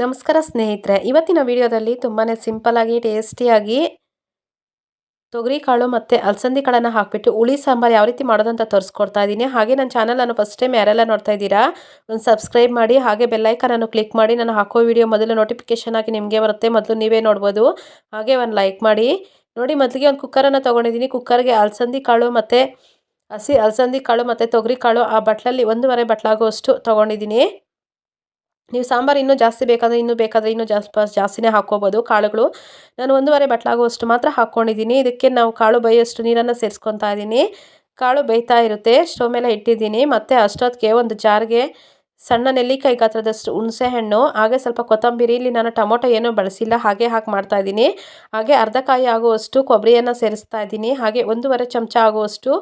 ನಮಸ್ಕಾರ ಸ್ನೇಹಿತರೆ, ಇವತ್ತಿನ ವಿಡಿಯೋದಲ್ಲಿ ತುಂಬಾ ಸಿಂಪಲ್ಲಾಗಿ ಟೇಸ್ಟಿಯಾಗಿ ತೊಗರಿಕಾಳು ಮತ್ತು ಅಲಸಂದಿ ಕಾಳನ್ನು ಹಾಕಿಬಿಟ್ಟು ಹುಳಿ ಸಾಂಬಾರು ಯಾವ ರೀತಿ ಮಾಡೋದು ಅಂತ ತೋರಿಸ್ಕೊಡ್ತಾ ಇದ್ದೀನಿ. ಹಾಗೆ ನನ್ನ ಚಾನಲನ್ನು ಫಸ್ಟ್ ಟೈಮ್ ಯಾರೆಲ್ಲ ನೋಡ್ತಾ ಇದ್ದೀರಾ ಒಂದು ಸಬ್ಸ್ಕ್ರೈಬ್ ಮಾಡಿ, ಹಾಗೆ ಬೆಲ್ಲೈಕನನ್ನು ಕ್ಲಿಕ್ ಮಾಡಿ. ನಾನು ಹಾಕೋ ವಿಡಿಯೋ ಮೊದಲು ನೋಟಿಫಿಕೇಶನ್ ಆಗಿ ನಿಮಗೆ ಬರುತ್ತೆ, ಮೊದಲು ನೀವೇ ನೋಡ್ಬೋದು. ಹಾಗೆ ಒಂದು ಲೈಕ್ ಮಾಡಿ ನೋಡಿ. ಮೊದಲಿಗೆ ಒಂದು ಕುಕ್ಕರನ್ನು ತೊಗೊಂಡಿದ್ದೀನಿ. ಕುಕ್ಕರ್ಗೆ ಅಲಸಂದಿ ಕಾಳು ಮತ್ತು ಹಸಿ ಅಲಸಂದಿ ಕಾಳು ಮತ್ತು ತೊಗರಿಕಾಳು ಆ ಬಟ್ಲಲ್ಲಿ 1.5 ಬಟ್ಲಾಗುವಷ್ಟು ತೊಗೊಂಡಿದ್ದೀನಿ. ನೀವು ಸಾಂಬಾರು ಇನ್ನೂ ಜಾಸ್ತಿ ಬೇಕಾದರೆ ಇನ್ನೂ ಜಾಸ್ತಿನೇ ಹಾಕ್ಕೋಬೋದು ಕಾಳುಗಳು. ನಾನು 1.5 ಬಟ್ಲಾಗುವಷ್ಟು ಮಾತ್ರ ಹಾಕ್ಕೊಂಡಿದ್ದೀನಿ. ಇದಕ್ಕೆ ನಾವು ಕಾಳು ಬೇಯೋಷ್ಟು ನೀರನ್ನು ಸೇರಿಸ್ಕೊತಾ ಇದ್ದೀನಿ. ಕಾಳು ಬೇಯ್ತಾ ಇರುತ್ತೆ, ಸ್ಟವ್ ಮೇಲೆ ಇಟ್ಟಿದ್ದೀನಿ. ಮತ್ತು ಅಷ್ಟೊತ್ತಿಗೆ ಒಂದು ಜಾರ್ಗೆ ಸಣ್ಣ ನೆಲ್ಲಿಕಾಯಿ ಗಾತ್ರದಷ್ಟು ಹುಣಸೆ ಹಣ್ಣು, ಹಾಗೆ ಸ್ವಲ್ಪ ಕೊತ್ತಂಬರಿ, ಇಲ್ಲಿ ನಾನು ಟೊಮೊಟೊ ಏನೂ ಬಳಸಿಲ್ಲ, ಹಾಗೆ ಹಾಕಿ ಮಾಡ್ತಾಯಿದ್ದೀನಿ. ಹಾಗೆ ಅರ್ಧ ಕಾಯಿ ಆಗುವಷ್ಟು ಕೊಬ್ಬರಿಯನ್ನು ಸೇರಿಸ್ತಾ ಇದ್ದೀನಿ. ಹಾಗೆ 1.5 ಚಮಚ ಆಗುವಷ್ಟು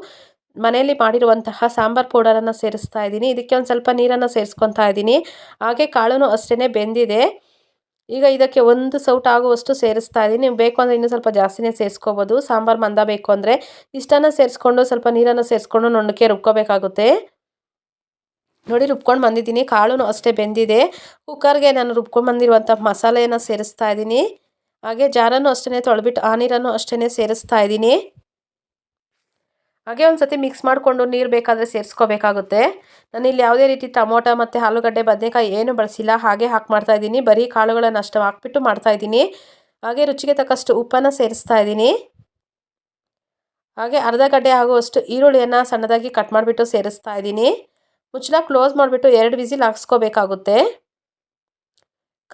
ಮನೆಯಲ್ಲಿ ಮಾಡಿರುವಂತಹ ಸಾಂಬಾರು ಪೌಡರನ್ನು ಸೇರಿಸ್ತಾ ಇದ್ದೀನಿ. ಇದಕ್ಕೆ ಒಂದು ಸ್ವಲ್ಪ ನೀರನ್ನು ಸೇರಿಸ್ಕೊತಾ ಇದ್ದೀನಿ. ಹಾಗೆ ಕಾಳು ಅಷ್ಟೇ ಬೆಂದಿದೆ. ಈಗ ಇದಕ್ಕೆ 1 ಸೌಟ್ ಆಗುವಷ್ಟು ಸೇರಿಸ್ತಾ ಇದ್ದೀನಿ. ನೀವು ಬೇಕು ಅಂದರೆ ಇನ್ನೂ ಸ್ವಲ್ಪ ಜಾಸ್ತಿನೇ ಸೇರಿಸ್ಕೋಬೋದು, ಸಾಂಬಾರು ಮಂದ ಬೇಕು ಅಂದರೆ. ಇಷ್ಟನ್ನು ಸೇರಿಸ್ಕೊಂಡು ಸ್ವಲ್ಪ ನೀರನ್ನು ಸೇರಿಸ್ಕೊಂಡು ನುಣ್ಣಗೆ ರುಬ್ಕೋಬೇಕಾಗುತ್ತೆ. ನೋಡಿ, ರುಬ್ಕೊಂಡು ಬಂದಿದ್ದೀನಿ. ಕಾಳು ಅಷ್ಟೇ ಬೆಂದಿದೆ. ಕುಕ್ಕರ್ಗೆ ನಾನು ರುಬ್ಕೊಂಡು ಬಂದಿರುವಂಥ ಮಸಾಲೆಯನ್ನು ಸೇರಿಸ್ತಾ ಇದ್ದೀನಿ. ಹಾಗೆ ಜಾರನ್ನು ಅಷ್ಟೇ ತೊಳೆದ್ಬಿಟ್ಟು ಆ ನೀರನ್ನು ಅಷ್ಟೇ ಸೇರಿಸ್ತಾ ಇದ್ದೀನಿ. ಹಾಗೆ ಒಂದು ಸತಿ ಮಿಕ್ಸ್ ಮಾಡಿಕೊಂಡು ನೀರು ಬೇಕಾದರೆ ಸೇರಿಸ್ಕೋಬೇಕಾಗುತ್ತೆ. ನಾನಿಲ್ಲಿ ಯಾವುದೇ ರೀತಿ ಟೊಮೊಟೊ ಮತ್ತು ಆಲೂಗಡ್ಡೆ, ಬದನೆಕಾಯಿ ಏನು ಬಳಸಿಲ್ಲ, ಹಾಗೆ ಹಾಕಿ ಮಾಡ್ತಾಯಿದ್ದೀನಿ. ಬರೀ ಕಾಳುಗಳನ್ನು ಅಷ್ಟು ಹಾಕ್ಬಿಟ್ಟು ಮಾಡ್ತಾಯಿದ್ದೀನಿ. ಹಾಗೆ ರುಚಿಗೆ ತಕ್ಕಷ್ಟು ಉಪ್ಪನ್ನು ಸೇರಿಸ್ತಾ ಇದ್ದೀನಿ. ಹಾಗೆ ಅರ್ಧ ಗಡ್ಡೆ ಆಗುವಷ್ಟು ಈರುಳ್ಳಿಯನ್ನು ಸಣ್ಣದಾಗಿ ಕಟ್ ಮಾಡಿಬಿಟ್ಟು ಸೇರಿಸ್ತಾ ಇದ್ದೀನಿ. ಮುಚ್ಚಳ ಕ್ಲೋಸ್ ಮಾಡಿಬಿಟ್ಟು 2 ವಿಸಿಲ್ ಹಾಕ್ಸ್ಕೋಬೇಕಾಗುತ್ತೆ.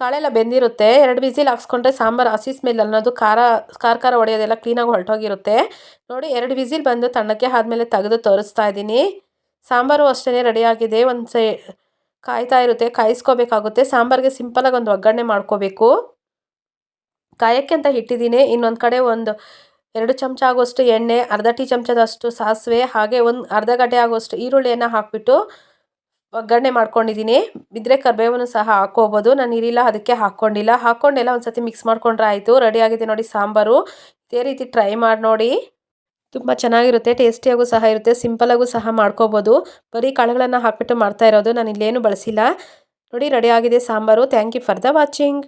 ಕಾಳೆಲ್ಲ ಬೆಂದಿರುತ್ತೆ. 2 ವಿಸಿಲ್ ಹಾಕ್ಸ್ಕೊಂಡ್ರೆ ಸಾಂಬಾರು ಹಸಿ ಸ್ಮೆಲ್ ಅನ್ನೋದು ಖಾರ ಹೊಡೆಯೋದೆಲ್ಲ ಕ್ಲೀನಾಗಿ ಹೊರಟೋಗಿರುತ್ತೆ. ನೋಡಿ, 2 ವಿಸಿಲ್ ಬಂದು ತಣ್ಣಕ್ಕೆ ಆದಮೇಲೆ ತೆಗೆದು ತೋರಿಸ್ತಾ ಇದ್ದೀನಿ. ಸಾಂಬಾರು ಅಷ್ಟೇ ರೆಡಿಯಾಗಿದೆ. ಕಾಯ್ತಾ ಇರುತ್ತೆ, ಕಾಯಿಸ್ಕೋಬೇಕಾಗುತ್ತೆ. ಸಾಂಬಾರಿಗೆ ಸಿಂಪಲಾಗಿ ಒಂದು ಒಗ್ಗರಣೆ ಮಾಡ್ಕೋಬೇಕು. ಕಾಯಕ್ಕೆ ಅಂತ ಇಟ್ಟಿದ್ದೀನಿ. ಇನ್ನೊಂದು ಕಡೆ 2 ಚಮಚ ಆಗುವಷ್ಟು ಎಣ್ಣೆ, ಅರ್ಧ ಟೀ ಚಮಚದಷ್ಟು ಸಾಸಿವೆ, ಹಾಗೆ ಅರ್ಧ ಗಡ್ಡೆ ಆಗುವಷ್ಟು ಈರುಳ್ಳಿಯನ್ನು ಹಾಕಿಬಿಟ್ಟು ಒಗ್ಗರಣೆ ಮಾಡ್ಕೊಂಡಿದ್ದೀನಿ. ಬಿದ್ದರೆ ಕರಿಬೇವನ್ನು ಸಹ ಹಾಕ್ಕೋಬೋದು. ನಾನು ಇರಿಲ್ಲ, ಅದಕ್ಕೆ ಹಾಕ್ಕೊಂಡೆಲ್ಲ ಒಂದು ಸತಿ ಮಿಕ್ಸ್ ಮಾಡ್ಕೊಂಡ್ರೆ ಆಯಿತು. ರೆಡಿಯಾಗಿದೆ ನೋಡಿ ಸಾಂಬಾರು. ಇದೇ ರೀತಿ ಟ್ರೈ ಮಾಡಿ ನೋಡಿ, ತುಂಬ ಚೆನ್ನಾಗಿರುತ್ತೆ, ಟೇಸ್ಟಿಯಾಗೂ ಸಹ ಇರುತ್ತೆ, ಸಿಂಪಲಾಗೂ ಸಹ ಮಾಡ್ಕೋಬೋದು. ಬರೀ ಕಾಳುಗಳನ್ನು ಹಾಕಿಬಿಟ್ಟು ಮಾಡ್ತಾ ಇರೋದು, ನಾನು ಇಲ್ಲೇನು ಬಳಸಿಲ್ಲ. ನೋಡಿ, ರೆಡಿಯಾಗಿದೆ sambar. Thank you for the watching.